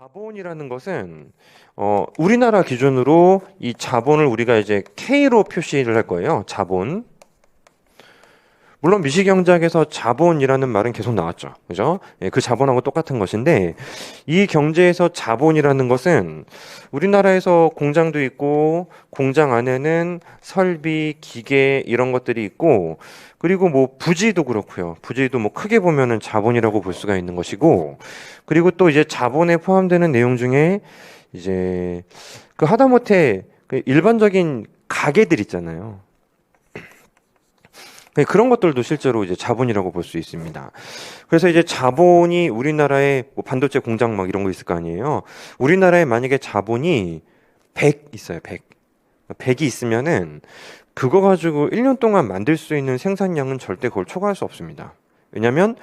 자본이라는 것은 우리나라 기준으로 이 자본을 우리가 이제 K로 표시를 할 거예요. 자본. 물론 미시경제학에서 자본이라는 말은 계속 나왔죠. 그죠? 예, 그 자본하고 똑같은 것인데 이 경제에서 자본이라는 것은 우리나라에서 공장도 있고 공장 안에는 설비, 기계 이런 것들이 있고 그리고 뭐 부지도 그렇고요. 부지도 뭐 크게 보면은 자본이라고 볼 수가 있는 것이고 그리고 또 이제 자본에 포함되는 내용 중에 이제 그 하다못해 그 일반적인 가게들 있잖아요. 그런 것들도 실제로 이제 자본이라고 볼 수 있습니다. 그래서 이제 자본이 우리나라에 뭐 반도체 공장 막 이런 거 있을 거 아니에요. 우리나라에 만약에 자본이 100 있어요. 100. 100이 있으면은 그거 가지고 1년 동안 만들 수 있는 생산량은 절대 그걸 초과할 수 없습니다. 왜냐면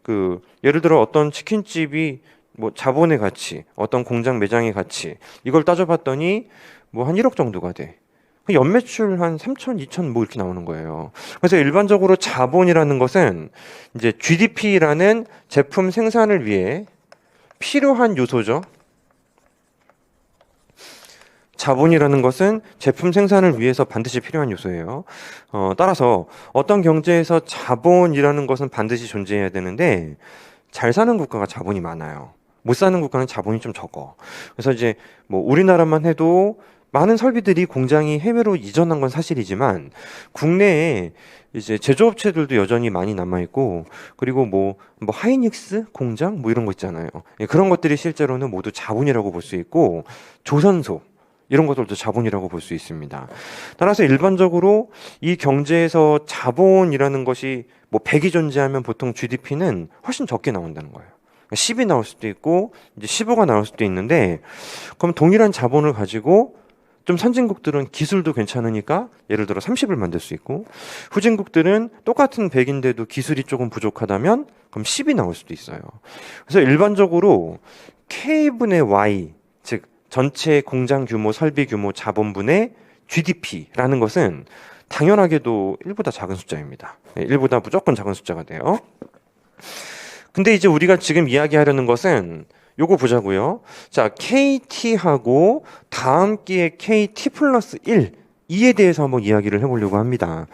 그 예를 들어 어떤 치킨집이 뭐 자본의 가치, 어떤 공장 매장의 가치 이걸 따져봤더니 뭐 한 1억 정도가 돼. 연매출 한 3천, 2천 뭐 이렇게 나오는 거예요. 그래서 일반적으로 자본이라는 것은 이제 GDP라는 제품 생산을 위해 필요한 요소죠. 자본이라는 것은 제품 생산을 위해서 반드시 필요한 요소예요. 따라서 어떤 경제에서 자본이라는 것은 반드시 존재해야 되는데 잘 사는 국가가 자본이 많아요. 못 사는 국가는 자본이 좀 적어. 그래서 이제 뭐 우리나라만 해도 많은 설비들이 공장이 해외로 이전한 건 사실이지만 국내에 이제 제조업체들도 여전히 많이 남아 있고 그리고 뭐 하이닉스 공장 뭐 이런 거 있잖아요. 예, 그런 것들이 실제로는 모두 자본이라고 볼 수 있고 조선소 이런 것들도 자본이라고 볼 수 있습니다. 따라서 일반적으로 이 경제에서 자본이라는 것이 뭐 100이 존재하면 보통 GDP는 훨씬 적게 나온다는 거예요. 10이 나올 수도 있고 이제 15가 나올 수도 있는데 그럼 동일한 자본을 가지고 좀 선진국들은 기술도 괜찮으니까 예를 들어 30을 만들 수 있고 후진국들은 똑같은 100인데도 기술이 조금 부족하다면 그럼 10이 나올 수도 있어요. 그래서 일반적으로 K분의 Y 즉 전체 공장 규모, 설비 규모, 자본분의 GDP라는 것은 당연하게도 1보다 작은 숫자입니다. 1보다 무조건 작은 숫자가 돼요. 근데 이제 우리가 지금 이야기하려는 것은 요거 보자고요. 자, KT하고 다음 기의 KT 플러스 1 이에 대해서 한번 이야기를 해보려고 합니다.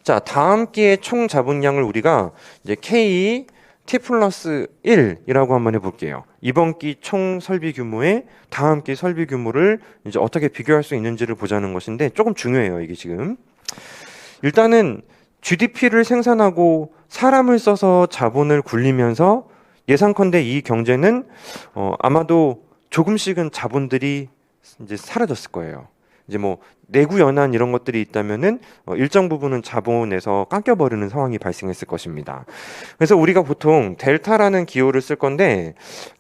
자, 다음 기의 총 자본량을 우리가 이제 KT 플러스 1이라고 한번 해볼게요. 이번 기 총 설비 규모에 다음 기 설비 규모를 이제 어떻게 비교할 수 있는지를 보자는 것인데 조금 중요해요, 이게 지금. 일단은 GDP를 생산하고 사람을 써서 자본을 굴리면서 예상컨대 이 경제는 아마도 조금씩은 자본들이 이제 사라졌을 거예요. 이제 뭐 내구 연한 이런 것들이 있다면은 일정 부분은 자본에서 깎여버리는 상황이 발생했을 것입니다. 그래서 우리가 보통 델타라는 기호를 쓸 건데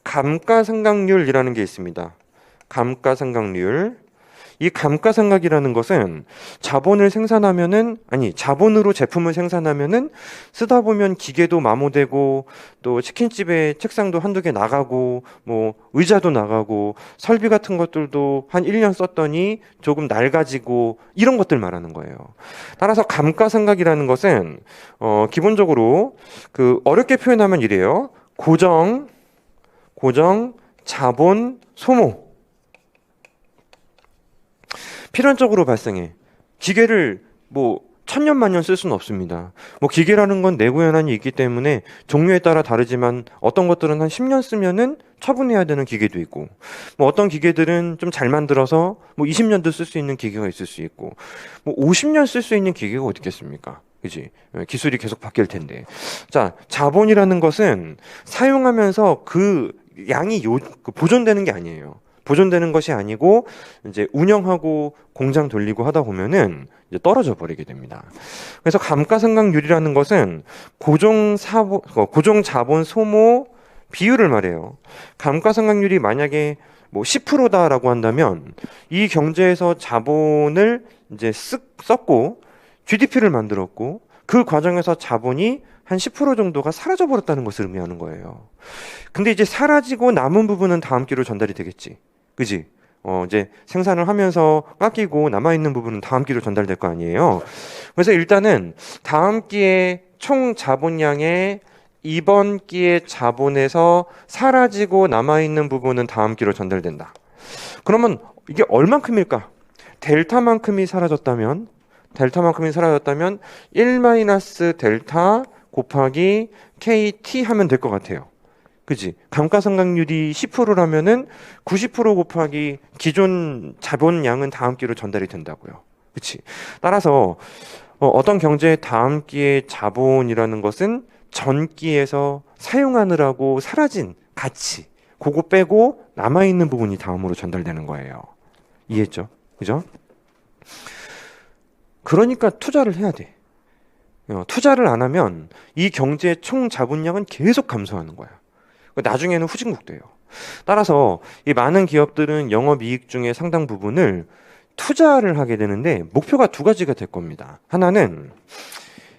감가상각률이라는 게 있습니다. 감가상각률. 이 감가상각이라는 것은 자본을 생산하면은 자본으로 제품을 생산하면은 쓰다 보면 기계도 마모되고 또 치킨집에 책상도 한두 개 나가고 뭐 의자도 나가고 설비 같은 것들도 한 1년 썼더니 조금 낡아지고 이런 것들 말하는 거예요. 따라서 감가상각이라는 것은 기본적으로 그 어렵게 표현하면 이래요. 고정 자본 소모 필연적으로 발생해. 기계를 뭐 천년 만년 쓸 수는 없습니다. 뭐 기계라는 건 내구 연한이 있기 때문에 종류에 따라 다르지만 어떤 것들은 한 10년 쓰면은 처분해야 되는 기계도 있고 뭐 어떤 기계들은 좀 잘 만들어서 뭐 20년도 쓸 수 있는 기계가 있을 수 있고 뭐 50년 쓸 수 있는 기계가 어디 있겠습니까? 그지? 기술이 계속 바뀔 텐데. 자, 자본이라는 것은 사용하면서 그 양이 보존되는 게 아니에요. 보존되는 것이 아니고 이제 운영하고 공장 돌리고 하다 보면은 이제 떨어져 버리게 됩니다. 그래서 감가상각률이라는 것은 고정 자본 소모 비율을 말해요. 감가상각률이 만약에 뭐 10%다라고 한다면 이 경제에서 자본을 이제 썼고 GDP를 만들었고 그 과정에서 자본이 한 10% 정도가 사라져 버렸다는 것을 의미하는 거예요. 근데 이제 사라지고 남은 부분은 다음 기로 전달이 되겠지. 그지? 이제 생산을 하면서 깎이고 남아있는 부분은 다음 기로 전달될 거 아니에요. 그래서 일단은 다음 기의 총 자본량의 이번 기의 자본에서 사라지고 남아있는 부분은 다음 기로 전달된다. 그러면 이게 얼만큼일까? 델타만큼이 사라졌다면 1-델타 곱하기 KT 하면 될 것 같아요. 그지? 감가상각률이 10%라면은 90% 곱하기 기존 자본량은 다음 기로 전달이 된다고요. 그치? 따라서 어떤 경제의 다음 기의 자본이라는 것은 전 기에서 사용하느라고 사라진 가치, 그거 빼고 남아있는 부분이 다음으로 전달되는 거예요. 이해했죠? 그죠? 그러니까 투자를 해야 돼. 투자를 안 하면 이 경제의 총 자본량은 계속 감소하는 거야. 나중에는 후진국돼요. 따라서 이 많은 기업들은 영업이익 중에 상당 부분을 투자를 하게 되는데 목표가 두 가지가 될 겁니다. 하나는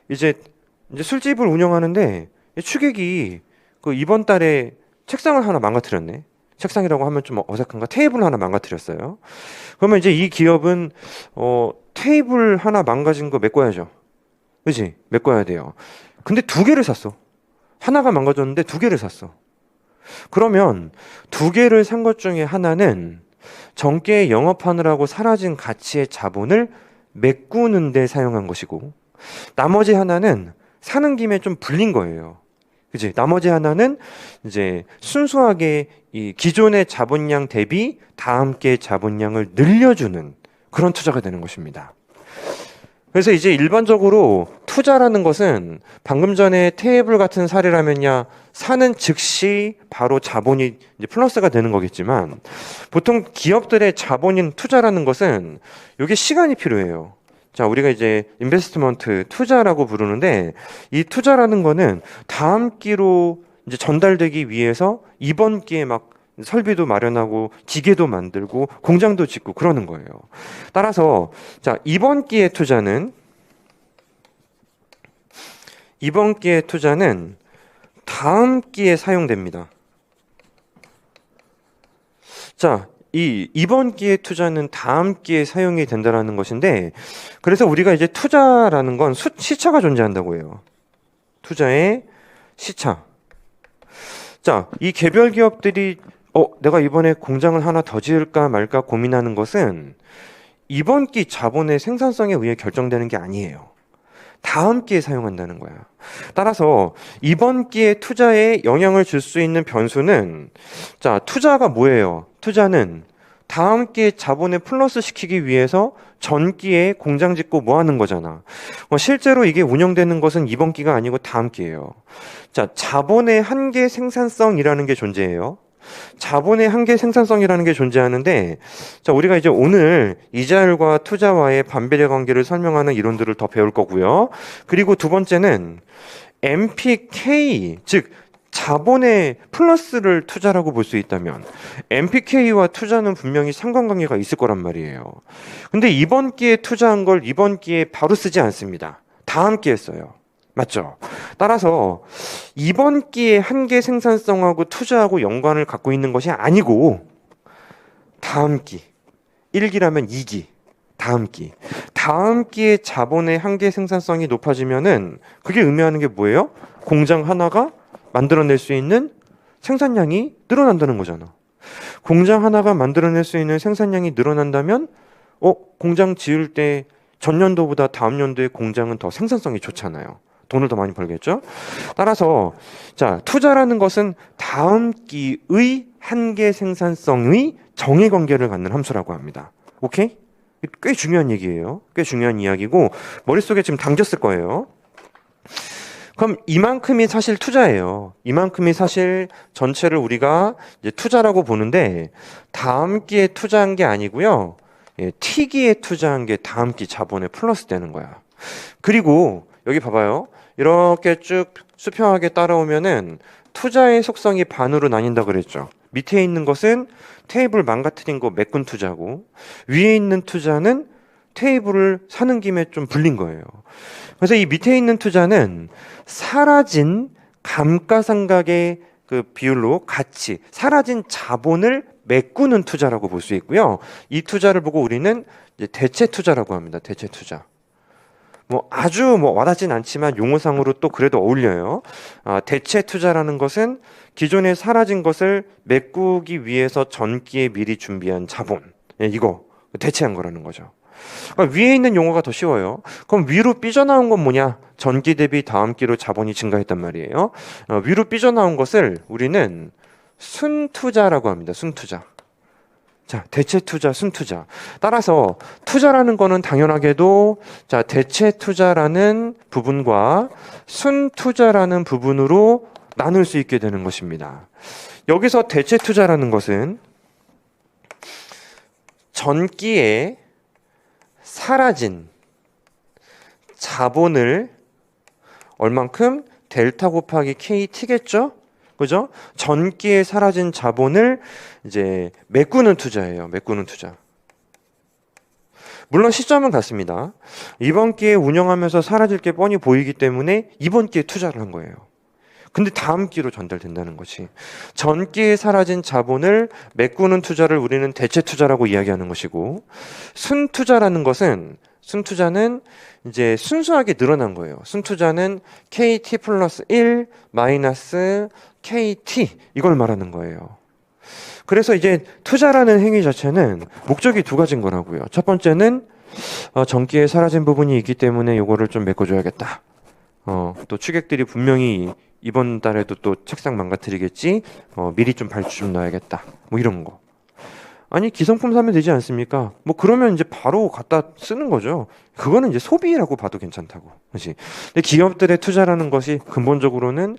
이제 술집을 운영하는데 추객이 그 이번 달에 책상을 하나 망가뜨렸네. 책상이라고 하면 좀 어색한가? 테이블 하나 망가뜨렸어요. 그러면 이제 이 기업은 테이블 하나 망가진 거 메꿔야죠. 그치? 메꿔야 돼요. 근데 두 개를 샀어. 하나가 망가졌는데 두 개를 샀어. 그러면 두 개를 산 것 중에 하나는 전기에 영업하느라고 사라진 가치의 자본을 메꾸는 데 사용한 것이고, 나머지 하나는 사는 김에 좀 불린 거예요. 그치? 나머지 하나는 이제 순수하게 이 기존의 자본량 대비 다음 기의 자본량을 늘려주는 그런 투자가 되는 것입니다. 그래서 이제 일반적으로 투자라는 것은 방금 전에 테이블 같은 사례라면야 사는 즉시 바로 자본이 이제 플러스가 되는 거겠지만, 보통 기업들의 자본인 투자라는 것은 이게 시간이 필요해요. 자, 우리가 이제 인베스트먼트 투자라고 부르는데, 이 투자라는 거는 다음 기로 이제 전달되기 위해서 이번 기에 막 설비도 마련하고 기계도 만들고 공장도 짓고 그러는 거예요. 따라서 자, 이번 기의 투자는 다음 기에 사용됩니다. 자, 이번 기의 투자는 다음 기에 사용이 된다라는 것인데, 그래서 우리가 이제 투자라는 건 시차가 존재한다고 해요. 투자의 시차. 자, 이 개별 기업들이 내가 이번에 공장을 하나 더 지을까 말까 고민하는 것은 이번 기 자본의 생산성에 의해 결정되는 게 아니에요. 다음 기에 사용한다는 거야. 따라서 이번 기의 투자에 영향을 줄 수 있는 변수는, 자, 투자가 뭐예요? 투자는 다음 기에 자본을 플러스 시키기 위해서 전 기에 공장 짓고 뭐 하는 거잖아. 실제로 이게 운영되는 것은 이번 기가 아니고 다음 기예요. 자, 자본의 한계 생산성이라는 게 존재해요. 자본의 한계 생산성이라는 게 존재하는데, 자, 우리가 이제 오늘 이자율과 투자와의 반비례 관계를 설명하는 이론들을 더 배울 거고요. 그리고 두 번째는 MPK, 즉 자본의 플러스를 투자라고 볼 수 있다면 MPK와 투자는 분명히 상관관계가 있을 거란 말이에요. 근데 이번 기회에 투자한 걸 이번 기회에 바로 쓰지 않습니다. 다음 기회에 써요. 맞죠? 따라서 이번 기의 한계 생산성하고 투자하고 연관을 갖고 있는 것이 아니고, 다음 기, 1기라면 2기, 다음 기의 자본의 한계 생산성이 높아지면은 그게 의미하는 게 뭐예요? 공장 하나가 만들어낼 수 있는 생산량이 늘어난다는 거잖아. 공장 하나가 만들어낼 수 있는 생산량이 늘어난다면 공장 지을 때 전년도보다 다음 연도에 공장은 더 생산성이 좋잖아요. 돈을 더 많이 벌겠죠? 따라서 자, 투자라는 것은 다음 기의 한계 생산성의 정의 관계를 갖는 함수라고 합니다. 오케이? 꽤 중요한 얘기예요. 꽤 중요한 이야기고 머릿속에 지금 담겼을 거예요. 그럼 이만큼이 사실 투자예요. 이만큼이 사실 전체를 우리가 이제 투자라고 보는데, 다음 기에 투자한 게 아니고요. T기에 투자한 게 다음 기 자본에 플러스 되는 거야. 그리고 여기 봐봐요. 이렇게 쭉 수평하게 따라오면은 투자의 속성이 반으로 나뉜다 그랬죠. 밑에 있는 것은 테이블 망가뜨린 거 메꾼 투자고, 위에 있는 투자는 테이블을 사는 김에 좀 불린 거예요. 그래서 이 밑에 있는 투자는 사라진 감가상각의 그 비율로 같이 사라진 자본을 메꾸는 투자라고 볼 수 있고요. 이 투자를 보고 우리는 이제 대체 투자라고 합니다. 대체 투자. 뭐 아주 뭐 와닿진 않지만 용어상으로 또 그래도 어울려요. 대체 투자라는 것은 기존에 사라진 것을 메꾸기 위해서 전기에 미리 준비한 자본. 예, 이거 대체한 거라는 거죠. 그러니까 위에 있는 용어가 더 쉬워요. 그럼 위로 삐져나온 건 뭐냐? 전기 대비 다음 기로 자본이 증가했단 말이에요. 위로 삐져나온 것을 우리는 순투자라고 합니다. 순투자. 자, 대체 투자, 순투자. 따라서 투자라는 거는 당연하게도 자, 대체 투자라는 부분과 순투자라는 부분으로 나눌 수 있게 되는 것입니다. 여기서 대체 투자라는 것은 전기에 사라진 자본을 얼만큼 델타 곱하기 KT겠죠? 그죠? 전기에 사라진 자본을 이제 메꾸는 투자예요. 메꾸는 투자. 물론 시점은 같습니다. 이번 기회에 운영하면서 사라질 게 뻔히 보이기 때문에 이번 기회에 투자를 한 거예요. 근데 다음 기로 전달된다는 것이 전기에 사라진 자본을 메꾸는 투자를 우리는 대체 투자라고 이야기하는 것이고 순투자라는 것은 순투자는 이제 순수하게 늘어난 거예요. 순투자는 KT 플러스 1 마이너스 KT 이걸 말하는 거예요. 그래서 이제 투자라는 행위 자체는 목적이 두 가지인 거라고요. 첫 번째는 전기에 사라진 부분이 있기 때문에 이거를 좀 메꿔줘야겠다. 또 취객들이 분명히 이번 달에도 또 책상 망가뜨리겠지. 미리 좀 발주 좀 넣어야겠다. 뭐 이런 거. 아니 기성품 사면 되지 않습니까? 뭐 그러면 이제 바로 갖다 쓰는 거죠. 그거는 이제 소비라고 봐도 괜찮다고. 그렇지? 근데 기업들의 투자라는 것이 근본적으로는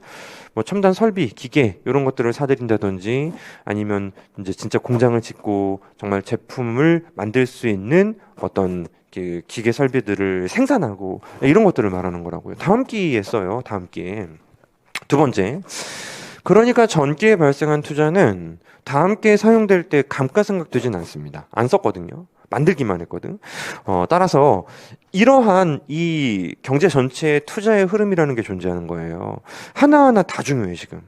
뭐 첨단 설비, 기계 이런 것들을 사들인다든지 아니면 이제 진짜 공장을 짓고 정말 제품을 만들 수 있는 어떤 그 기계 설비들을 생산하고 이런 것들을 말하는 거라고요. 다음 기회에 써요. 다음 기회에. 두 번째. 그러니까 전기에 발생한 투자는 다음 기회에 사용될 때 감가상각되진 않습니다. 안 썼거든요. 만들기만 했거든. 따라서 이러한 이 경제 전체의 투자의 흐름이라는 게 존재하는 거예요. 하나하나 다 중요해 지금.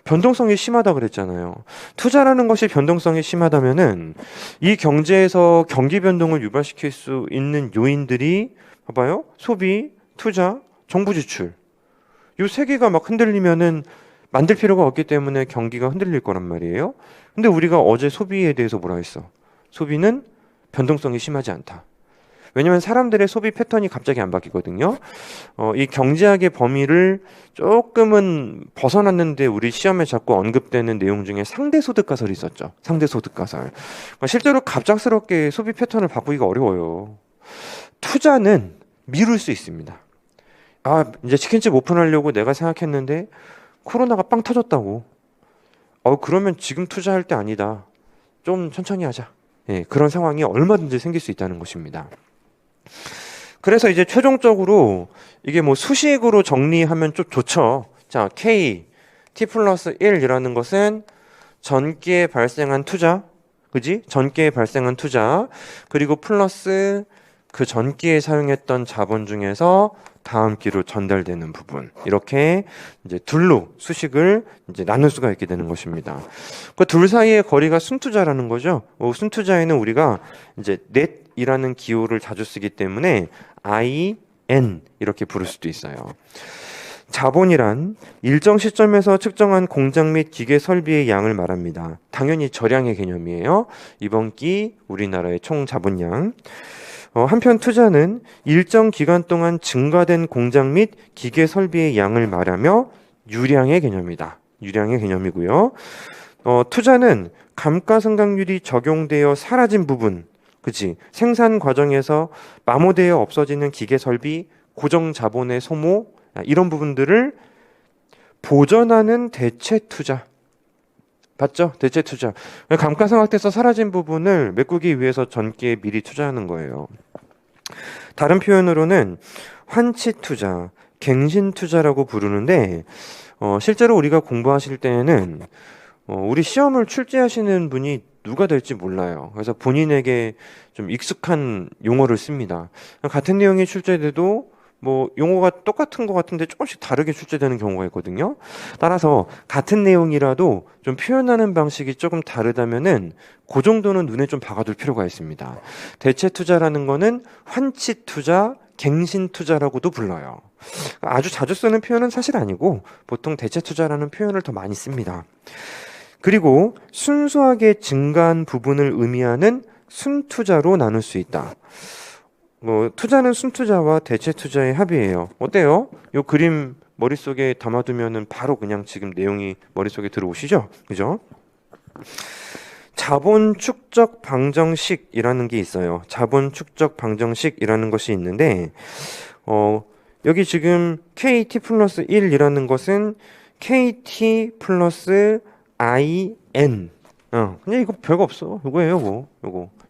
변동성이 심하다 그랬잖아요. 투자라는 것이 변동성이 심하다면은 이 경제에서 경기 변동을 유발시킬 수 있는 요인들이 봐봐요. 소비, 투자, 정부 지출. 요 세 개가 막 흔들리면은 만들 필요가 없기 때문에 경기가 흔들릴 거란 말이에요. 근데 우리가 어제 소비에 대해서 뭐라 했어? 소비는 변동성이 심하지 않다. 왜냐하면 사람들의 소비 패턴이 갑자기 안 바뀌거든요. 이 경제학의 범위를 조금은 벗어났는데 우리 시험에 자꾸 언급되는 내용 중에 상대소득 가설이 있었죠. 상대소득 가설. 그러니까 실제로 갑작스럽게 소비 패턴을 바꾸기가 어려워요. 투자는 미룰 수 있습니다. 이제 치킨집 오픈하려고 내가 생각했는데 코로나가 빵 터졌다고. 그러면 지금 투자할 때 아니다. 좀 천천히 하자. 예, 그런 상황이 얼마든지 생길 수 있다는 것입니다. 그래서 이제 최종적으로 이게 뭐 수식으로 정리하면 좀 좋죠. 자, K, T 플러스 1이라는 것은 전기에 발생한 투자, 그지? 전기에 발생한 투자, 그리고 플러스 그 전기에 사용했던 자본 중에서 다음 기로 전달되는 부분. 이렇게 이제 둘로 수식을 이제 나눌 수가 있게 되는 것입니다. 그 둘 사이의 거리가 순투자라는 거죠. 순투자에는 우리가 이제 net이라는 기호를 자주 쓰기 때문에 IN 이렇게 부를 수도 있어요. 자본이란 일정 시점에서 측정한 공장 및 기계 설비의 양을 말합니다. 당연히 저량의 개념이에요. 이번 기 우리나라의 총 자본량. 한편 투자는 일정 기간 동안 증가된 공장 및 기계 설비의 양을 말하며 유량의 개념이다. 유량의 개념이고요. 투자는 감가상각률이 적용되어 사라진 부분, 그치? 생산 과정에서 마모되어 없어지는 기계 설비, 고정 자본의 소모 이런 부분들을 보전하는 대체 투자. 봤죠? 대체 투자. 감가상각돼서 사라진 부분을 메꾸기 위해서 전기에 미리 투자하는 거예요. 다른 표현으로는 환치 투자, 갱신 투자라고 부르는데 실제로 우리가 공부하실 때에는 우리 시험을 출제하시는 분이 누가 될지 몰라요. 그래서 본인에게 좀 익숙한 용어를 씁니다. 같은 내용이 출제돼도 뭐 용어가 똑같은 것 같은데 조금씩 다르게 출제되는 경우가 있거든요. 따라서 같은 내용이라도 좀 표현하는 방식이 조금 다르다면은 그 정도는 눈에 좀 박아둘 필요가 있습니다. 대체 투자라는 거는 환치 투자, 갱신 투자라고도 불러요. 아주 자주 쓰는 표현은 사실 아니고 보통 대체 투자라는 표현을 더 많이 씁니다. 그리고 순수하게 증가한 부분을 의미하는 순투자로 나눌 수 있다. 투자는 순투자와 대체 투자의 합이에요. 어때요? 요 그림 머릿속에 담아두면은 바로 그냥 지금 내용이 머릿속에 들어오시죠? 그죠? 자본 축적 방정식이라는 게 있어요. 자본 축적 방정식이라는 것이 있는데 여기 지금 KT 플러스 1이라는 것은 KT 플러스 IN. 그냥 이거 별거 없어. 요거예요,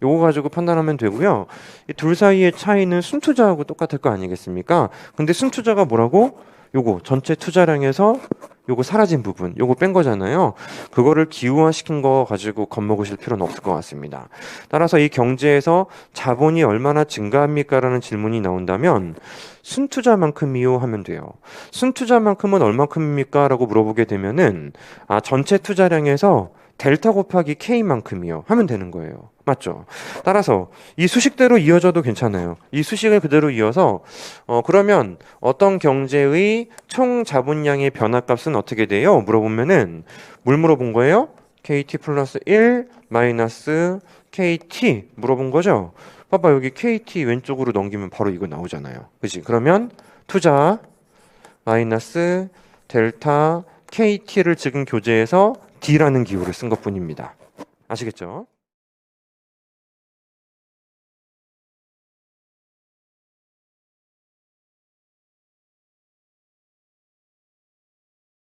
요거 가지고 판단하면 되고요. 이 둘 사이의 차이는 순투자하고 똑같을 거 아니겠습니까? 근데 순투자가 뭐라고? 요거 전체 투자량에서 요거 사라진 부분, 요거 뺀 거잖아요. 그거를 기후화시킨 거 가지고 겁먹으실 필요는 없을 것 같습니다. 따라서 이 경제에서 자본이 얼마나 증가합니까? 라는 질문이 나온다면 순투자만큼이요 하면 돼요. 순투자만큼은 얼마큼입니까? 라고 물어보게 되면은 전체 투자량에서 델타 곱하기 K만큼이요 하면 되는 거예요. 맞죠? 따라서 이 수식대로 이어져도 괜찮아요. 이 수식을 그대로 이어서 그러면 어떤 경제의 총 자본량의 변화값은 어떻게 돼요? 물어보면은 뭘 물어본 거예요? KT 플러스 1 마이너스 KT 물어본 거죠? 봐봐, 여기 KT 왼쪽으로 넘기면 바로 이거 나오잖아요. 그치? 그러면 투자 마이너스 델타 KT를 지금 교재에서 D라는 기호를 쓴 것뿐입니다. 아시겠죠?